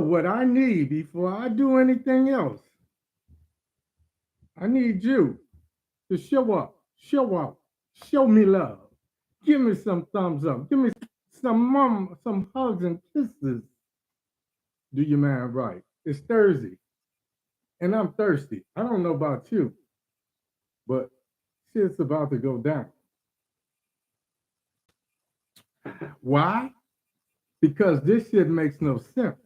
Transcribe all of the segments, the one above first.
What I need before I do anything else, I need you to show up, show out, show me love. Give me some thumbs up. Give me some hugs and kisses. Do your man right. It's Thursday, and I'm thirsty. I don't know about you, but shit's about to go down. Why? Because this shit makes no sense.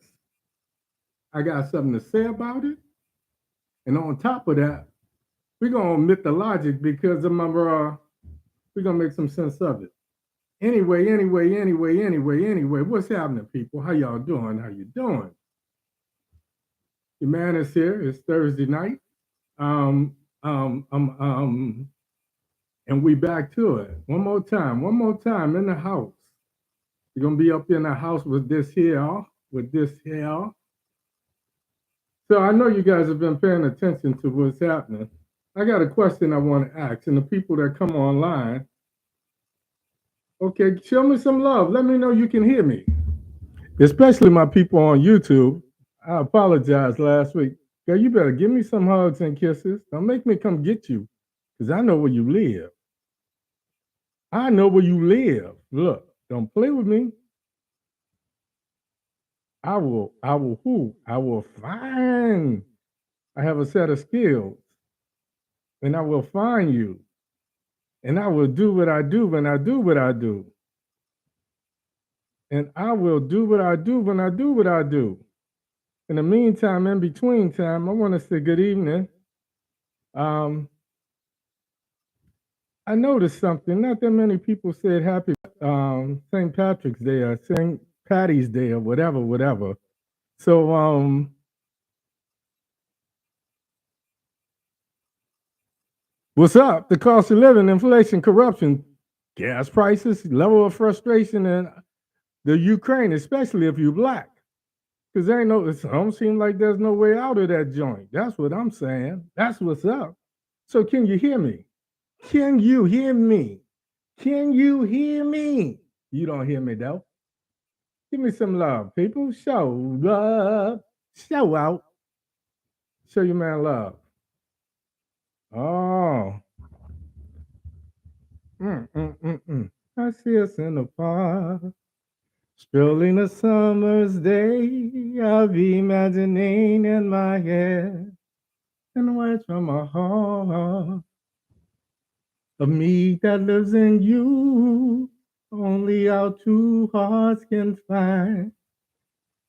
I got something to say about it, and on top of that, we're gonna omit the logic because of my we're gonna make some sense of it. Anyway, what's happening, people? How y'all doing? How you doing? Your man is here. It's Thursday night. Um, um, um, um, and we back to it. One more time in the house. You're gonna be up in the house with this here. So I know you guys have been paying attention to what's happening. I got a question I want to ask, and the people that come online, okay, show me some love. Let me know you can hear me, especially my people on YouTube. I apologize last week. Girl, you better give me some hugs and kisses. Don't make me come get you, because I know where you live. I know where you live. Look, don't play with me. I will find. I have a set of skills, and I will find you. And I will do what I do when I do what I do. And I will do what I do when I do what I do. In the meantime, in between time, I want to say good evening. Um, I noticed something. Not that many people said happy St. Patrick's Day or St. Patty's Day or whatever. So what's up? The cost of living, inflation, corruption, gas prices, level of frustration in the Ukraine, especially if you're black. Because there ain't no, it don't seem like there's no way out of that joint. That's what I'm saying. That's what's up. So can you hear me? Can you hear me? Can you hear me? You don't hear me though. Give me some love, people. Show up. Show out. Show your man love. Oh. I see us in the park. Strolling a summer's day. I'll be imagining in my head. And words from my heart. Of me that lives in you. Only our two hearts can find.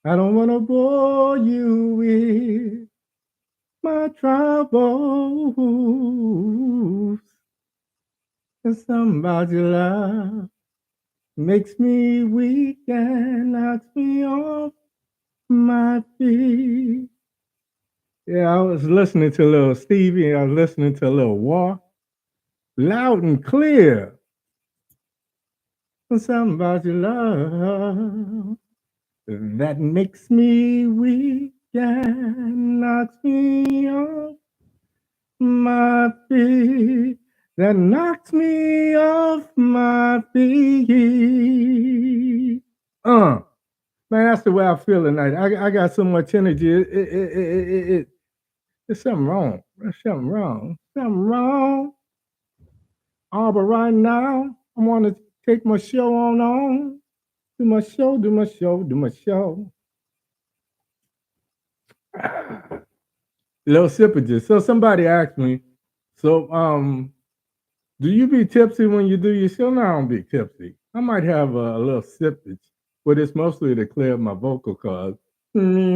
I don't want to bore you with my troubles. And somebody love makes me weak and knocks me off my feet. Yeah, I was listening to a little Stevie. I was listening to a little War. Loud and clear. And somebody love that makes me weak and knocks me off my feet. That knocks me off my feet. Man, that's the way I feel tonight. I got so much energy. There's something wrong. There's something wrong. Something wrong. But right now, I want to take my show on. Do my show, do my show, do my show. Little sippages. So somebody asked me, so do you be tipsy when you do your show? No, I don't be tipsy. I might have a little sippage, but it's mostly to clear up my vocal cords. Me.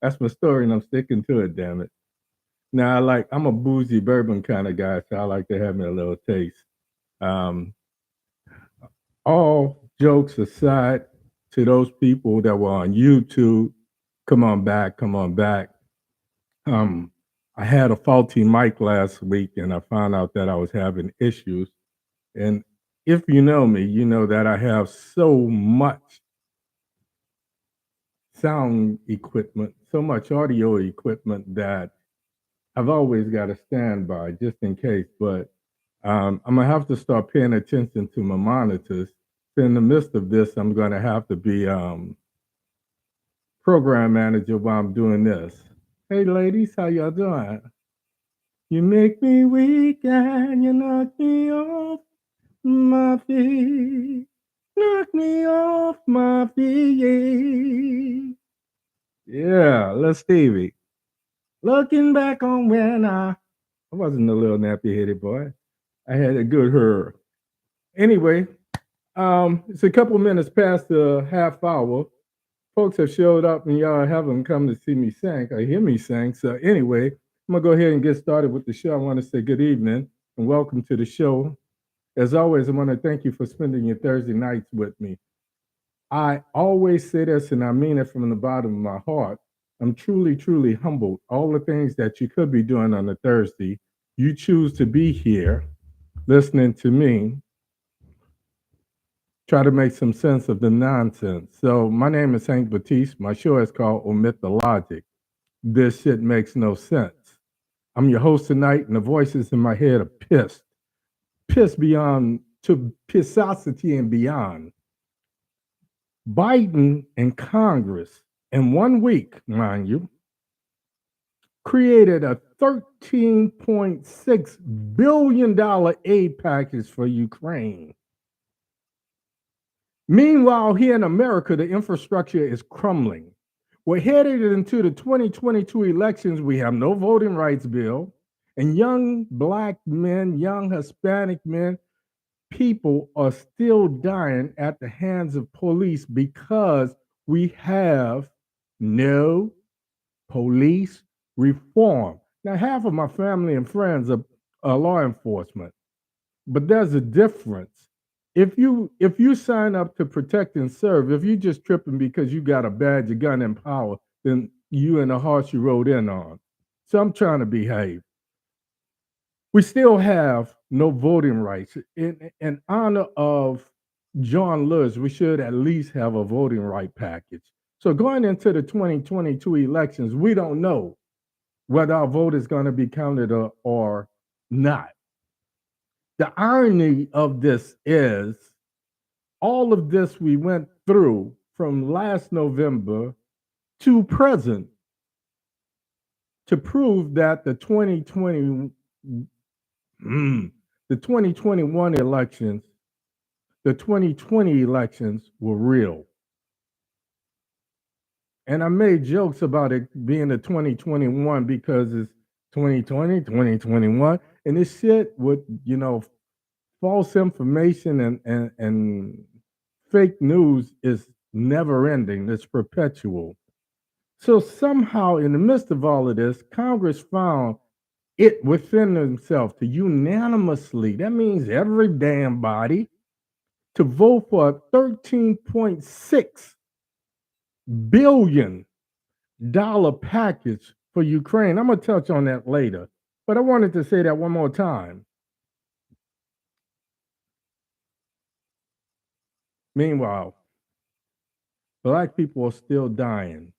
That's my story, and I'm sticking to it. Damn it. Now, I'm a boozy bourbon kind of guy, so I like to have me a little taste. Um, all jokes aside, to those people that were on YouTube, come on back, come on back. Um, I had a faulty mic last week, and I found out that I was having issues. And if you know me, you know that I have so much sound equipment, so much audio equipment that I've always got to stand by just in case. But I'm gonna have to start paying attention to my monitors. So in the midst of this, I'm gonna have to be program manager while I'm doing this. Hey, ladies, how y'all doing? You make me weak and you knock me off my feet. Knock me off my feet. Yeah, let's Stevie. Looking back on when I wasn't a little nappy headed boy. I had a good hair. Anyway, it's a couple minutes past the half hour. Folks have showed up and y'all haven't come to see me sing or hear me sing. So anyway, I'm gonna go ahead and get started with the show. I want to say good evening and welcome to the show. As always, I want to thank you for spending your Thursday nights with me. I always say this and I mean it from the bottom of my heart. I'm truly, truly humbled. All the things that you could be doing on a Thursday, you choose to be here listening to me try to make some sense of the nonsense. So my name is Hank Batiste. My show is called Omit the Logic. This shit makes no sense. I'm your host tonight, and the voices in my head are pissed. Pissed beyond to pissosity and beyond. Biden and Congress, in 1 week, mind you, created a $13.6 billion aid package for Ukraine. Meanwhile, here in America, the infrastructure is crumbling. We're headed into the 2022 elections. We have no voting rights bill. And young black men, young Hispanic men, people are still dying at the hands of police because we have no police reform. Now, half of my family and friends are law enforcement, but there's a difference. If you sign up to protect and serve, if you just tripping because you got a badge, a gun, and power, then you in the horse you rode in on. So I'm trying to behave. We still have no voting rights. In honor of John Lewis, we should at least have a voting right package. So going into the 2022 elections, we don't know whether our vote is going to be counted or not. The irony of this is all of this we went through from last November to present to prove that the 2021 elections, the 2020 elections were real. And I made jokes about it being the 2021 because it's 2020, 2021, and this shit with, false information and fake news is never ending. It's perpetual. So somehow, in the midst of all of this, Congress found it within themselves to unanimously, that means every damn body, to vote for a $13.6 billion package for Ukraine. I'm going to touch on that later, but I wanted to say that one more time. Meanwhile, black people are still dying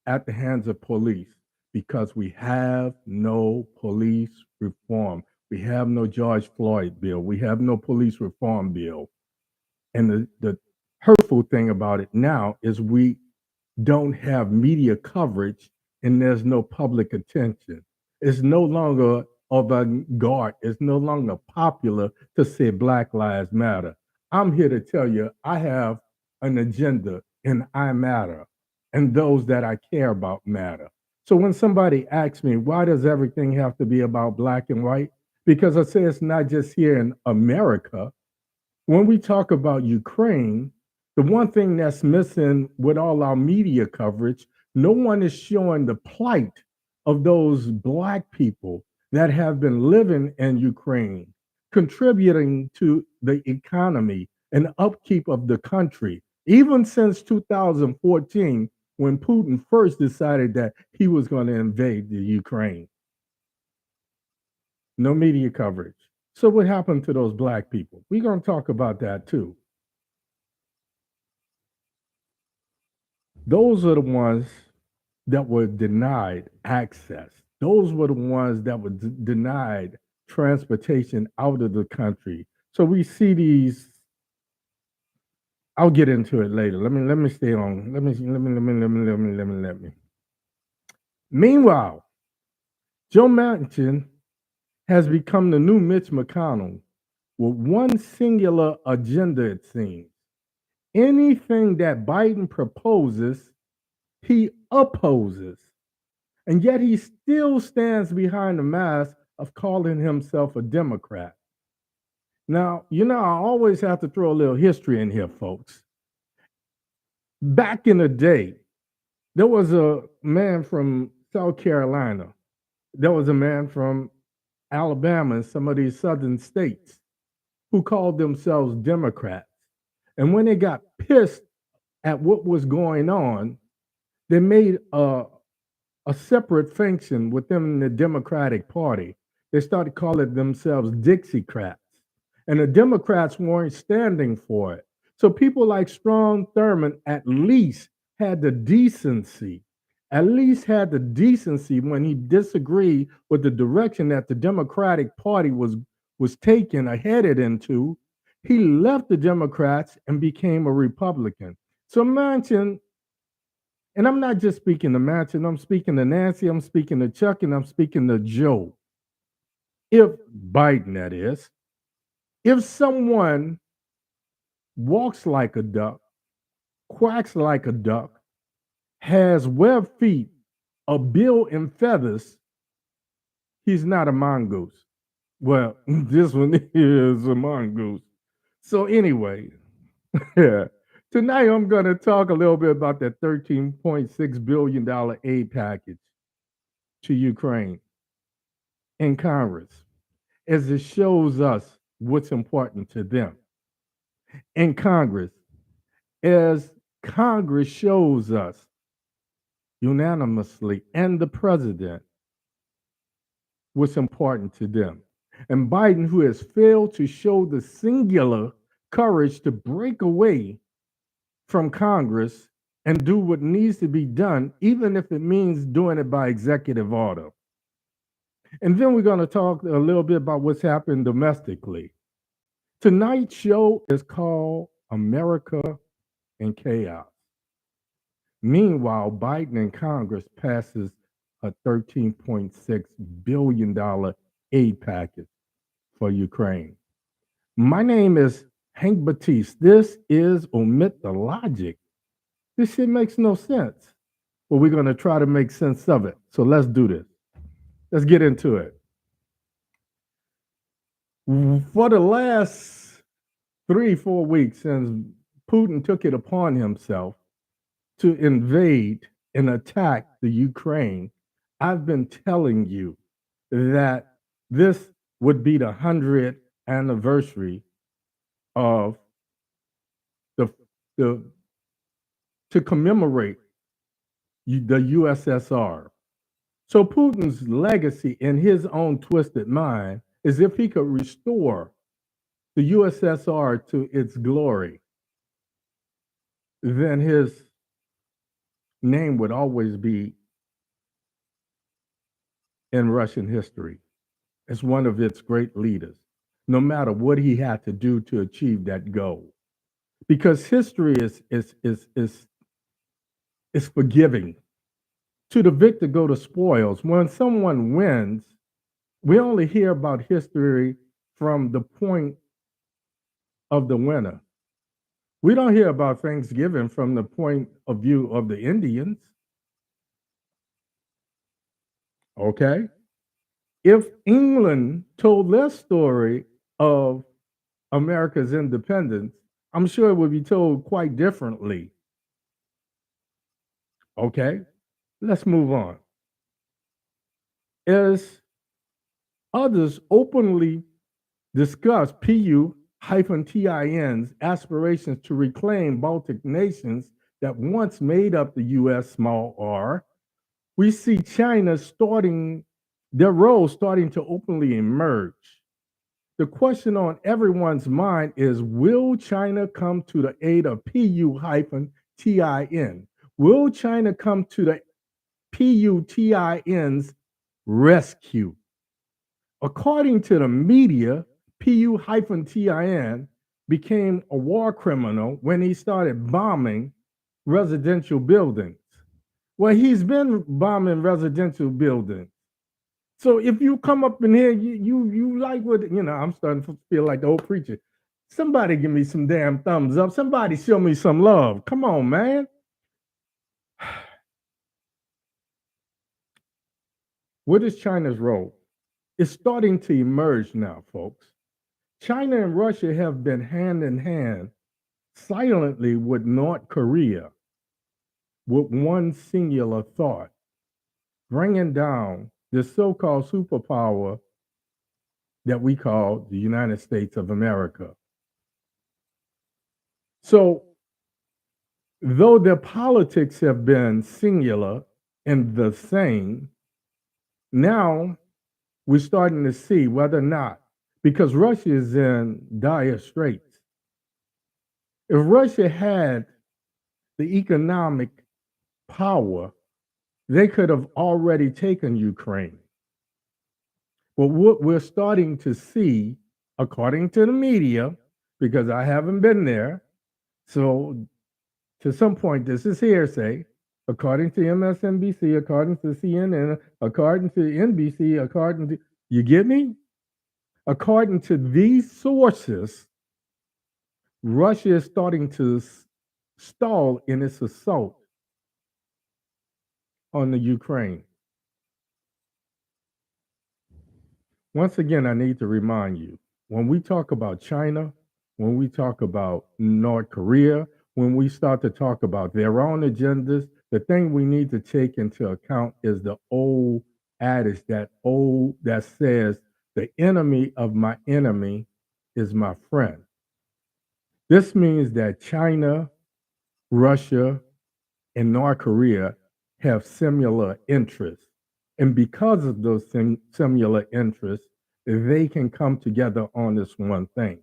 at the hands of police because we have no police reform. We have no George Floyd bill. We have no police reform bill. And the hurtful thing about it now is we don't have media coverage and there's no public attention. It's no longer avant-garde. It's no longer popular to say Black Lives Matter. I'm here to tell you I have an agenda and I matter, and those that I care about matter. So when somebody asks me, why does everything have to be about black and white? Because I say it's not just here in America. When we talk about Ukraine, the one thing that's missing with all our media coverage, no one is showing the plight of those black people that have been living in Ukraine, contributing to the economy and upkeep of the country, even since 2014, when Putin first decided that he was going to invade the Ukraine. No media coverage. So what happened to those black people? We're going to talk about that too. Those are the ones that were denied access. Those were the ones that were denied transportation out of the country. So we see these I'll get into it later. Let me stay on. Let me. Meanwhile, Joe Manchin has become the new Mitch McConnell with one singular agenda, it seems. Anything that Biden proposes, he opposes. And yet he still stands behind the mask of calling himself a Democrat. Now, I always have to throw a little history in here, folks. Back in the day, there was a man from South Carolina. There was a man from Alabama and some of these southern states who called themselves Democrats. And when they got pissed at what was going on, they made a separate function within the Democratic Party. They started calling themselves Dixiecrats. And the Democrats weren't standing for it. So people like Strom Thurmond at least had the decency, when he disagreed with the direction that the Democratic Party was taking or headed into. He left the Democrats and became a Republican. So Manchin, and I'm not just speaking to Manchin, I'm speaking to Nancy, I'm speaking to Chuck, and I'm speaking to Joe. If Biden, that is, if someone walks like a duck, quacks like a duck, has webbed feet, a bill and feathers, he's not a mongoose. Well, this one is a mongoose. So anyway, tonight I'm going to talk a little bit about that $13.6 billion aid package to Ukraine in Congress, as it shows us what's important to them. In Congress, as Congress shows us unanimously, and the president, what's important to them. And Biden, who has failed to show the singular courage to break away from Congress and do what needs to be done, even if it means doing it by executive order. And then we're going to talk a little bit about what's happened domestically. Tonight's show is called America in Chaos. Meanwhile, Biden and Congress passes a $13.6 billion aid package for Ukraine. My name is Hank Batiste. This is Omit the Logic. This shit makes no sense. But we're going to try to make sense of it. So let's do this. Let's get into it. For the last 3-4 weeks, since Putin took it upon himself to invade and attack the Ukraine, I've been telling you that this would be the 100th anniversary of the to commemorate the USSR. So Putin's legacy in his own twisted mind is if he could restore the USSR to its glory, then his name would always be in Russian history as one of its great leaders, no matter what he had to do to achieve that goal. Because history is forgiving. To the victor go the spoils. When someone wins, we only hear about history from the point of the winner. We don't hear about Thanksgiving from the point of view of the Indians. Okay? If England told their story of America's independence, I'm sure it would be told quite differently. Okay? Let's move on. As others openly discuss PU-TIN's aspirations to reclaim Baltic nations that once made up the U.S. small r, we see China their role starting to openly emerge. The question on everyone's mind is, will China come to the aid of PU-TIN? Will China come to the PU-TIN's rescue? According to the media, PU-TIN became a war criminal when he started bombing residential buildings. Well, he's been bombing residential buildings. So if you come up in here, you like what I'm starting to feel like the old preacher. Somebody give me some damn thumbs up. Somebody show me some love. Come on, man. What is China's role? It's starting to emerge now, folks. China and Russia have been hand in hand silently with North Korea with one singular thought, bringing down the so-called superpower that we call the United States of America. So, though their politics have been singular and the same, now we're starting to see whether or not, because Russia is in dire straits. If Russia had the economic power, they could have already taken Ukraine. But what we're starting to see, according to the media, because I haven't been there, so to some point, this is hearsay. According to MSNBC, according to CNN, according to NBC, according to, you get me? According to these sources, Russia is starting to stall in its assault on the Ukraine. Once again, I need to remind you, when we talk about China, when we talk about North Korea, when we start to talk about their own agendas, the thing we need to take into account is the old adage that says the enemy of my enemy is my friend. This means that China, Russia, and North Korea have similar interests. And because of those similar interests, they can come together on this one thing,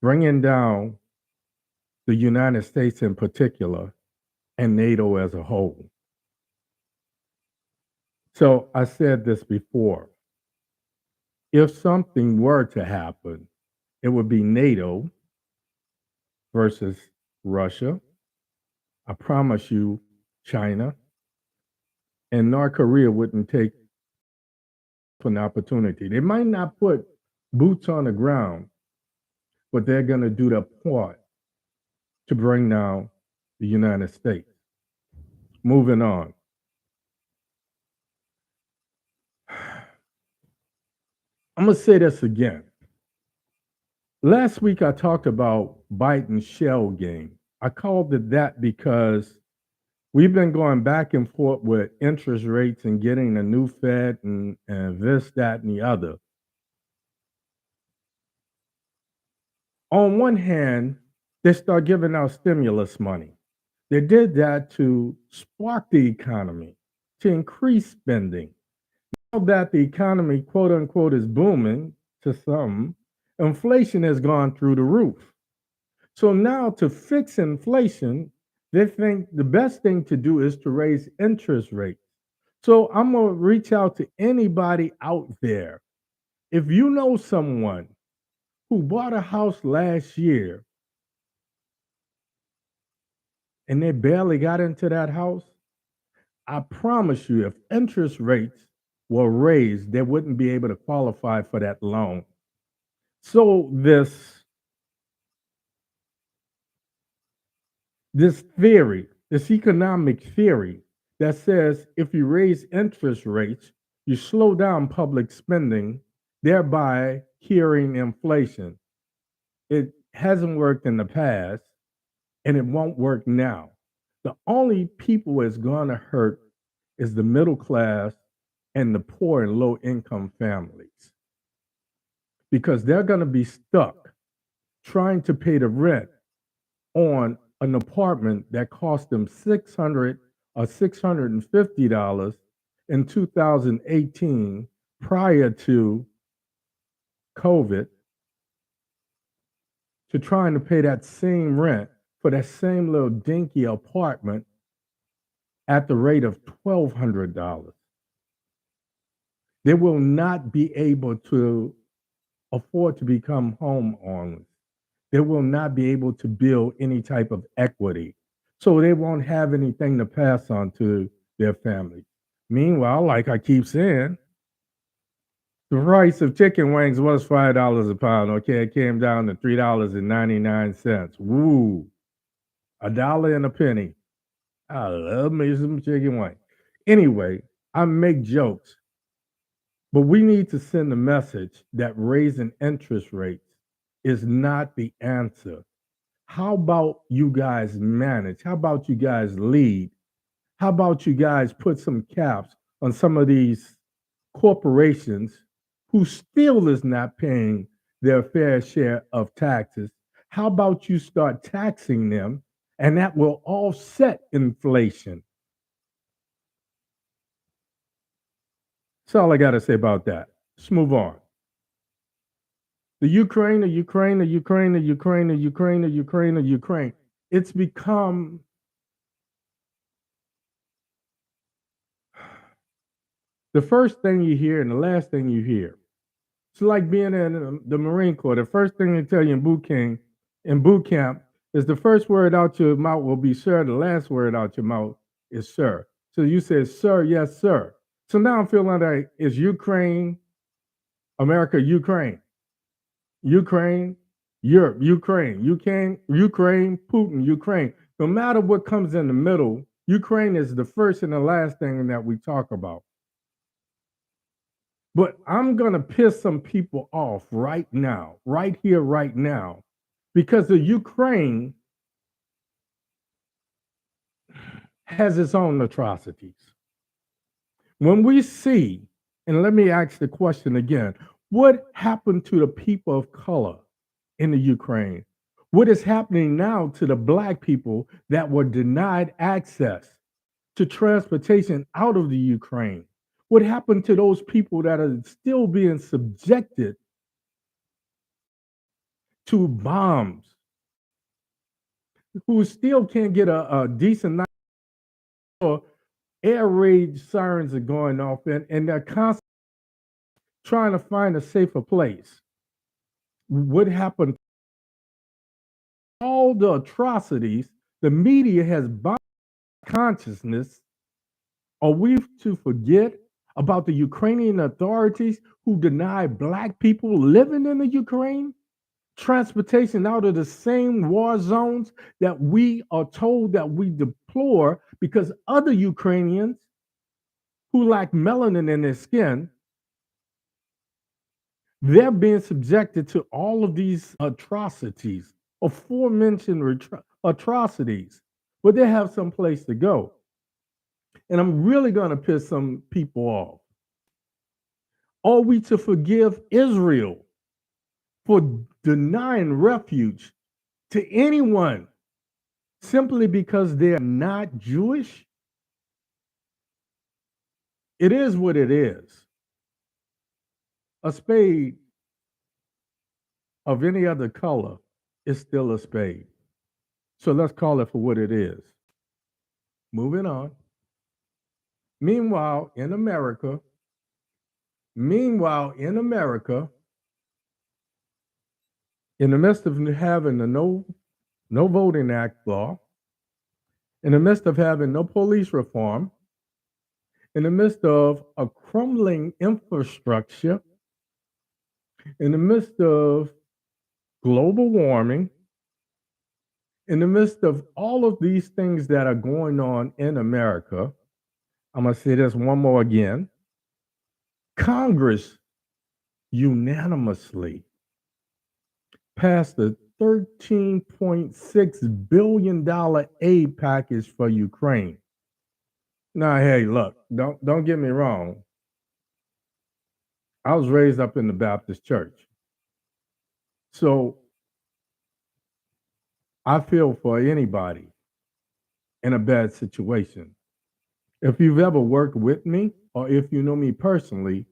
bringing down the United States in particular and NATO as a whole. So I said this before. If something were to happen, it would be NATO versus Russia. I promise you, China and North Korea wouldn't take an opportunity. They might not put boots on the ground, but they're going to do their part to bring down the United States. Moving on. I'm going to say this again. Last week, I talked about Biden's shell game. I called it that because we've been going back and forth with interest rates and getting a new Fed and this, that, and the other. On one hand, they start giving out stimulus money. They did that to spark the economy, to increase spending. Now that the economy, quote unquote, is booming to some, inflation has gone through the roof. So now to fix inflation, they think the best thing to do is to raise interest rates. So I'm going to reach out to anybody out there. If you know someone who bought a house last year and they barely got into that house, I promise you, if interest rates were raised, they wouldn't be able to qualify for that loan. So this theory, this economic theory that says if you raise interest rates, you slow down public spending, thereby curing inflation. It hasn't worked in the past and it won't work now. The only people it's going to hurt is the middle class and the poor and low income families because they're going to be stuck trying to pay the rent on an apartment that cost them $600 or $650 in 2018 prior to COVID, to trying to pay that same rent for that same little dinky apartment at the rate of $1,200. They will not be able to afford to become homeowners. they will not be able to build any type of equity. So they won't have anything to pass on to their family. Meanwhile, like I keep saying, the price of chicken wings was $5 a pound. Okay, it came down to $3.99. Woo, a dollar and a penny. I love me some chicken wings. Anyway, I make jokes, but we need to send a message that raising interest rates is not the answer. How about you guys manage? How about you guys lead? How about you guys put some caps on some of these corporations who still is not paying their fair share of taxes? How about you start taxing them and that will offset inflation? That's all I got to say about that. Let's move on. The Ukraine, the Ukraine, the Ukraine, the Ukraine, the Ukraine, the Ukraine, the Ukraine. It's become the first thing you hear and the last thing you hear. It's like being in the Marine Corps. The first thing they tell you in boot camp, is the first word out your mouth will be sir. The last word out your mouth is sir. So you say, sir, yes, sir. So now I'm feeling like it's Ukraine, America, Ukraine, Ukraine, Europe, Ukraine, Putin, Ukraine. No matter what comes in the middle, Ukraine is the first and the last thing that we talk about. But I'm going to piss some people off right now, right here, right now, because the Ukraine has its own atrocities. When we see, and let me ask the question again, what happened to the people of color in the Ukraine? What is happening now to the Black people that were denied access to transportation out of the Ukraine? What happened to those people that are still being subjected to bombs, who still can't get a decent night, or air raid sirens are going off, and they're constantly trying to find a safer place? What happened? All the atrocities the media has bombed consciousness. Are we to forget about the Ukrainian authorities who deny Black people living in the Ukraine transportation out of the same war zones that we are told that we deplore, because other Ukrainians who lack melanin in their skin, they're being subjected to all of these atrocities, aforementioned atrocities, but they have some place to go. And I'm really going to piss some people off. Are we to forgive Israel for denying refuge to anyone simply because they're not Jewish? It is what it is. A spade of any other color is still a spade. So let's call it for what it is. Moving on. Meanwhile, in America, in the midst of having the no voting act law, in the midst of having no police reform, in the midst of a crumbling infrastructure, in the midst of global warming, in the midst of all of these things that are going on in America, I'm going to say this one more again. Congress unanimously passed a $13.6 billion aid package for Ukraine. Now, hey, look, don't get me wrong. I was raised up in the Baptist church. So I feel for anybody in a bad situation. If you've ever worked with me, or if you know me personally,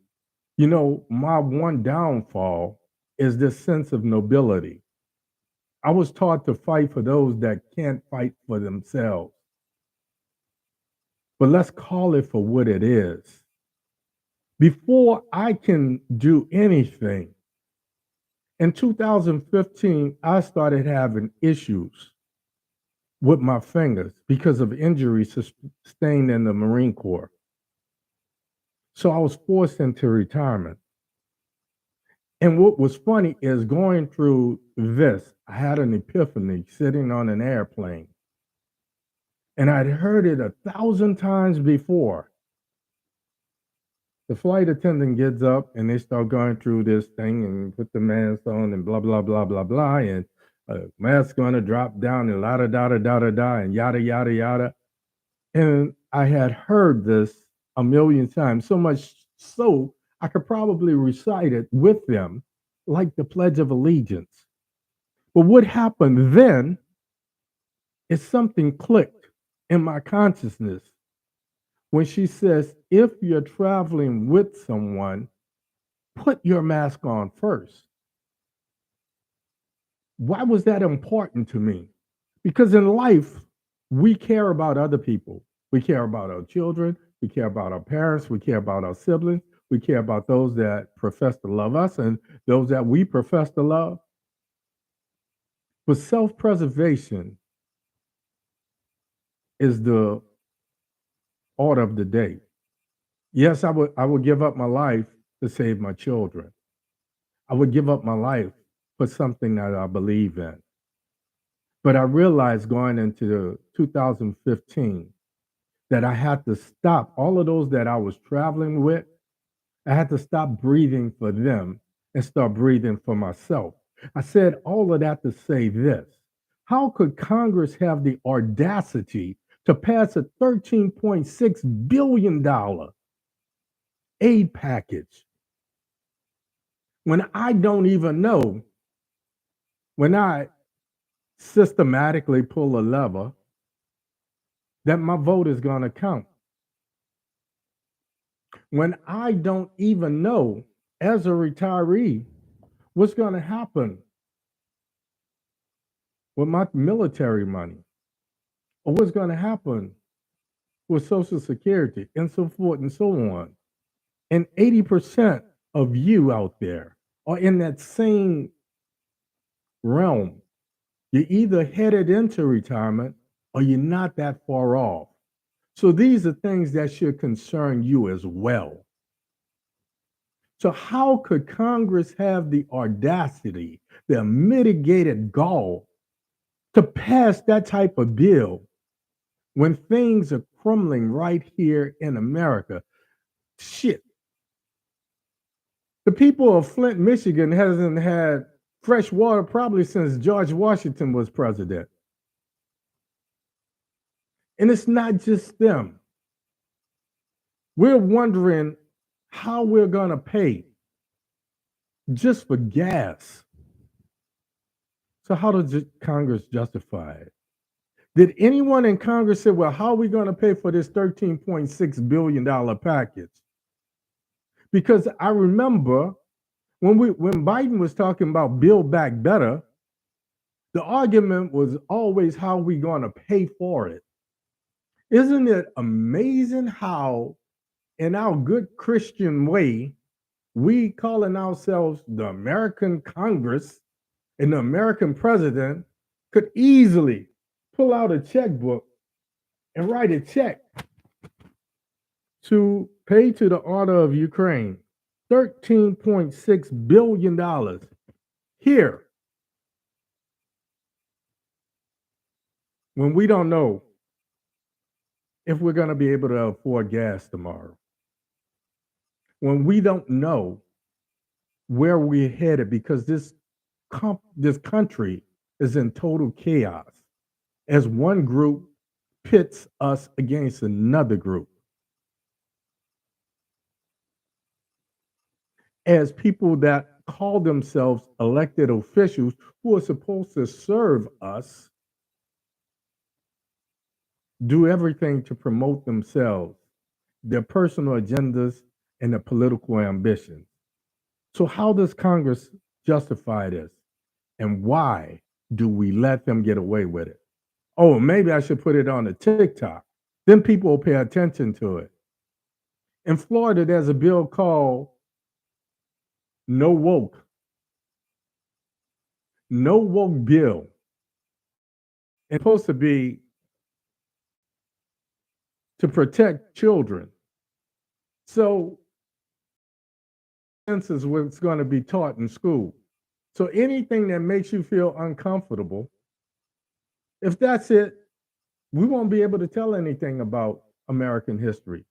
you know my one downfall is this sense of nobility. I was taught to fight for those that can't fight for themselves. But let's call it for what it is. Before I can do anything In 2015, I started having issues with my fingers because of injuries sustained in the Marine Corps. So I was forced into retirement. And what was funny is going through this, I had an epiphany sitting on an airplane. And I'd heard it 1,000 times before. The flight attendant gets up and they start going through this thing and put the mask on and blah, blah, blah, blah, blah. And mask going to drop down and la da da da da da da and yada, yada, yada. And I had heard this a million times, so much so I could probably recite it with them like the Pledge of Allegiance. But what happened then is something clicked in my consciousness when she says, if you're traveling with someone, put your mask on first. Why was that important to me? Because in life, we care about other people. We care about our children. We care about our parents. We care about our siblings. We care about those that profess to love us and those that we profess to love. But self-preservation is the order of the day. Yes, I would give up my life to save my children. I would give up my life for something that I believe in. But I realized going into 2015 that I had to stop all of those that I was traveling with. I had to stop breathing for them and start breathing for myself. I said all of that to say this. How could Congress have the audacity to pass a $13.6 billion aid package when I don't even know, when I systematically pull a lever, that my vote is going to count? When I don't even know, as a retiree, what's going to happen with my military money, or what's going to happen with Social Security, and so forth and so on. And 80% of you out there are in that same realm. You're either headed into retirement or you're not that far off. So these are things that should concern you as well. So how could Congress have the audacity, the mitigated gall to pass that type of bill when things are crumbling right here in America? Shit. The people of Flint, Michigan hasn't had fresh water probably since George Washington was president. And it's not just them. We're wondering how we're going to pay just for gas. So how does Congress justify it? Did anyone in Congress say, well, how are we going to pay for this $13.6 billion package? Because I remember when Biden was talking about Build Back Better, the argument was always how we going to pay for it. Isn't it amazing how, in our good Christian way, we calling ourselves the American Congress and the American president could easily pull out a checkbook and write a check to pay to the order of Ukraine $13.6 billion here, when we don't know if we're going to be able to afford gas tomorrow, when we don't know where we're headed, because this country is in total chaos as one group pits us against another group. As people that call themselves elected officials who are supposed to serve us do everything to promote themselves, their personal agendas, and their political ambitions. So how does Congress justify this? And why do we let them get away with it? Oh, maybe I should put it on a TikTok. Then people will pay attention to it. In Florida, there's a bill called No Woke. no woke bill. It's supposed to be to protect children. So this is what's going to be taught in school. So anything that makes you feel uncomfortable, if that's it, we won't be able to tell anything about American history.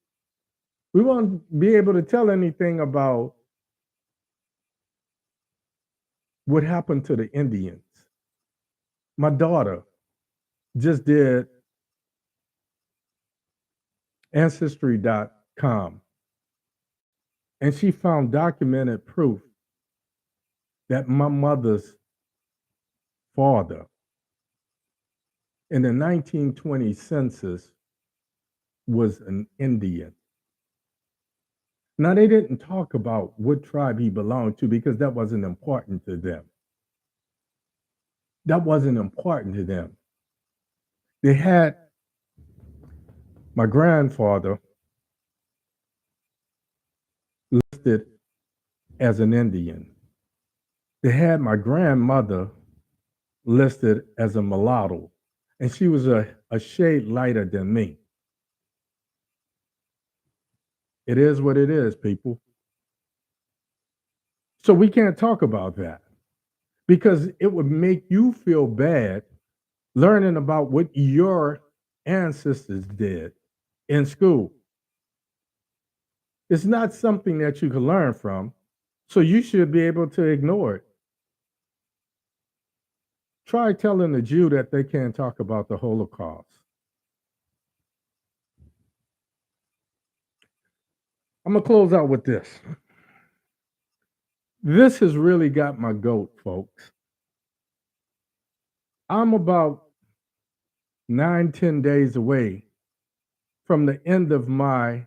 We won't be able to tell anything about what happened to the Indians. My daughter just did ancestry.com, and she found documented proof that my mother's father in the 1920 census was an Indian. Now, they didn't talk about what tribe he belonged to because that wasn't important to them. That wasn't important to them. They had my grandfather listed as an Indian. They had my grandmother listed as a mulatto, and she was a shade lighter than me. It is what it is, people. So we can't talk about that because it would make you feel bad learning about what your ancestors did in school. It's not something that you can learn from, so you should be able to ignore it. Try telling a Jew that they can't talk about the Holocaust. I'm going to close out with this. This has really got my goat, folks. I'm about 9-10 days away from the end of my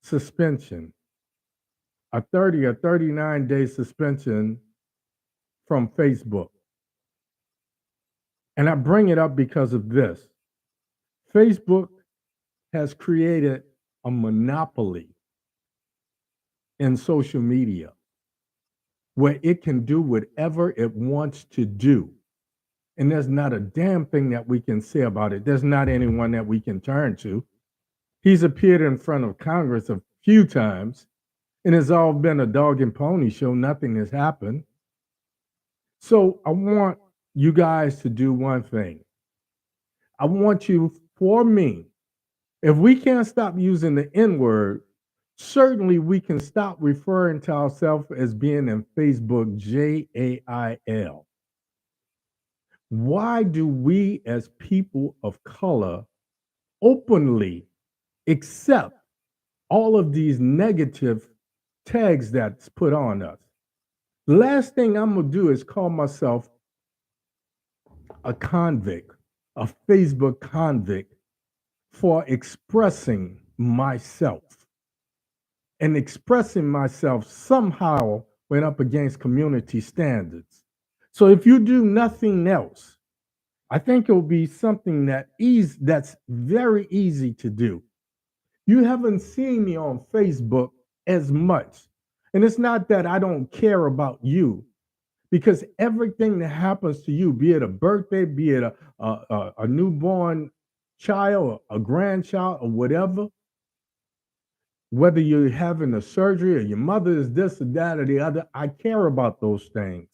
suspension, a 30 or 39-day suspension from Facebook. And I bring it up because of this. Facebook has created a monopoly in social media where it can do whatever it wants to do. And there's not a damn thing that we can say about it. There's not anyone that we can turn to. He's appeared in front of Congress a few times, and it's all been a dog and pony show. Nothing has happened. So I want you guys to do one thing. I want you, for me, if we can't stop using the N word, certainly we can stop referring to ourselves as being in Facebook JAIL. Why do we as people of color openly accept all of these negative tags that's put on us? The last thing I'm going to do is call myself a convict, a Facebook convict, for expressing myself. And expressing myself somehow went up against community standards. So if you do nothing else, I think it will be something that's very easy to do. You haven't seen me on Facebook as much. And it's not that I don't care about you, because everything that happens to you, be it a birthday, be it a newborn child, a grandchild, or whatever, whether you're having a surgery or your mother is this or that or the other, I care about those things.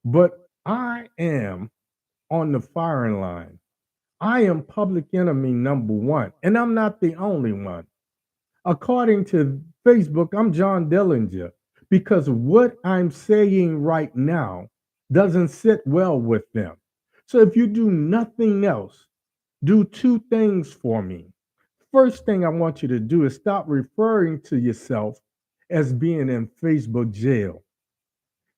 But I am on the firing line. I am public enemy number one, and I'm not the only one. According to Facebook, I'm John Dillinger because what I'm saying right now doesn't sit well with them. So if you do nothing else, do two things for me. First thing I want you to do is stop referring to yourself as being in Facebook jail.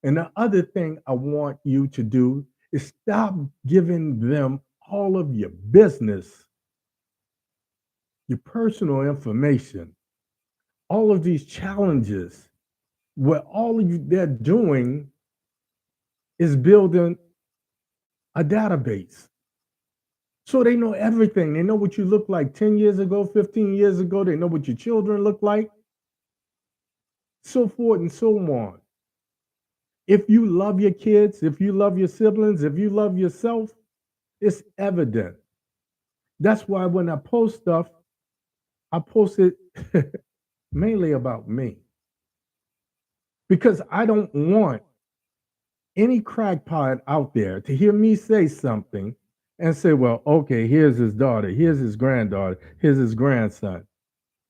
And the other thing I want you to do is stop giving them all of your business, your personal information, all of these challenges where all of you they're doing is building a database. So they know everything. They know what you look like 10 years ago, 15 years ago. They know what your children look like, so forth and so on. If you love your kids, if you love your siblings, if you love yourself, it's evident. That's why when I post stuff, I post it mainly about me. Because I don't want any crackpot out there to hear me say something and say, well, okay, here's his daughter, here's his granddaughter, here's his grandson.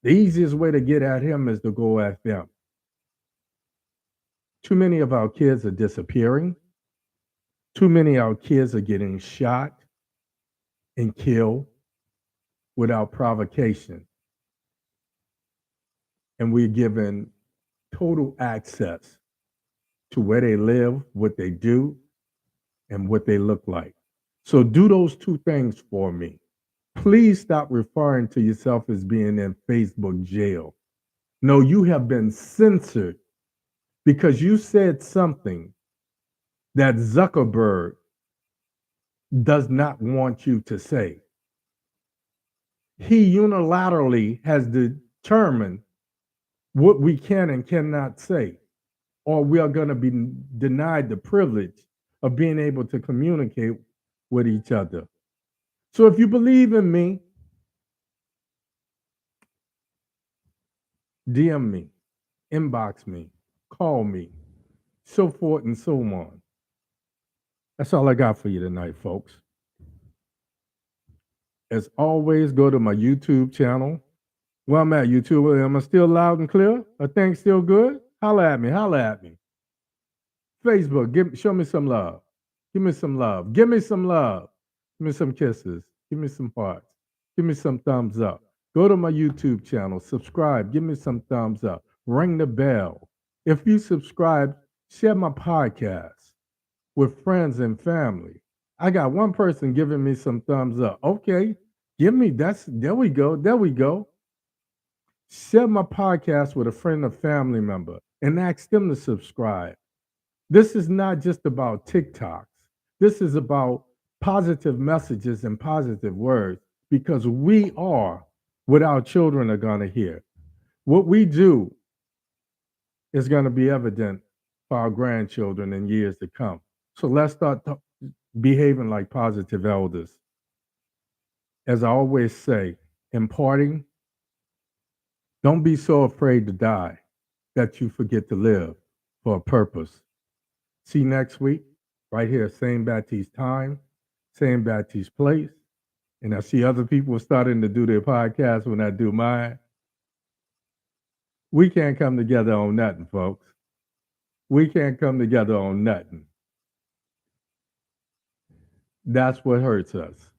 The easiest way to get at him is to go at them. Too many of our kids are disappearing. Too many of our kids are getting shot and killed without provocation. And we're given total access to where they live, what they do, and what they look like. So do those two things for me. Please stop referring to yourself as being in Facebook jail. No, you have been censored because you said something that Zuckerberg does not want you to say. He unilaterally has determined what we can and cannot say, or we are going to be denied the privilege of being able to communicate with each other. So if you believe in me, DM me, inbox me, call me, so forth and so on. That's all I got for you tonight, folks. As always, go to my YouTube channel. Well, I'm at YouTube. Am I still loud and clear? Are things still good? Holla at me. Holla at me. Facebook, show me some love. Give me some love. Give me some love. Give me some kisses. Give me some hearts. Give me some thumbs up. Go to my YouTube channel. Subscribe. Give me some thumbs up. Ring the bell. If you subscribe, share my podcast with friends and family. I got one person giving me some thumbs up. Okay, there we go. There we go. Share my podcast with a friend or family member and ask them to subscribe. This is not just about TikToks. This is about positive messages and positive words because we are what our children are going to hear. What we do is going to be evident for our grandchildren in years to come. So let's start behaving like positive elders. As I always say, in parting, don't be so afraid to die that you forget to live for a purpose. See you next week, right here, same Baptiste time, same Baptiste place. And I see other people starting to do their podcast when I do mine. We can't come together on nothing, folks. We can't come together on nothing. That's what hurts us.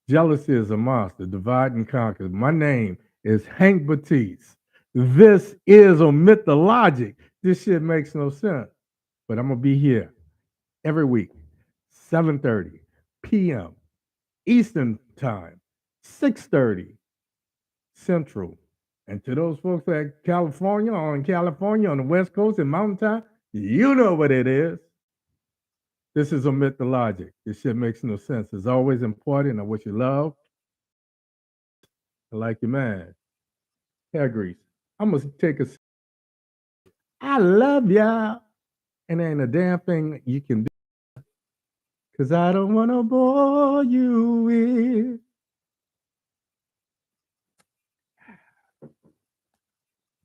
Jealousy is a monster. Divide and conquer. My name is Hank Batiste. This is Omit the Logic. This shit makes no sense. But I'm going to be here every week, 7:30 p.m. Eastern Time, 6:30 Central. And to those folks at California on the West Coast and Mountain Time, you know what it is. This is Omit the Logic. This shit makes no sense. It's always important. I wish you love. I like your man. Hair grease. I'm going to take a. I love y'all. And there ain't a damn thing you can do. Because I don't want to bore you with.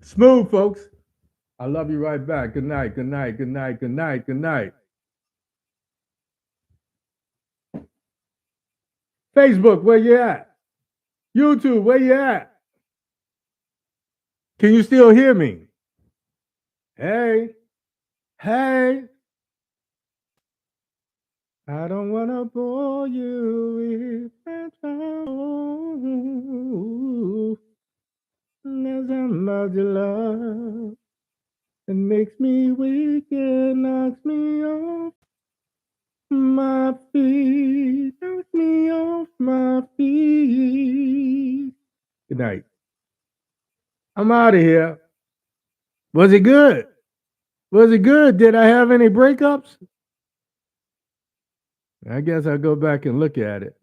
Smooth, folks. I love you right back. Good night, good night, good night, good night, good night. Facebook, where you at? YouTube, where you at? Can you still hear me? Hey, hey. I don't want to bore you with that. There's somebody love. It makes me weak and knocks me off my feet. Knocks me off my feet. Good night. I'm out of here. Was it good? Was it good? Did I have any breakups? I guess I'll go back and look at it.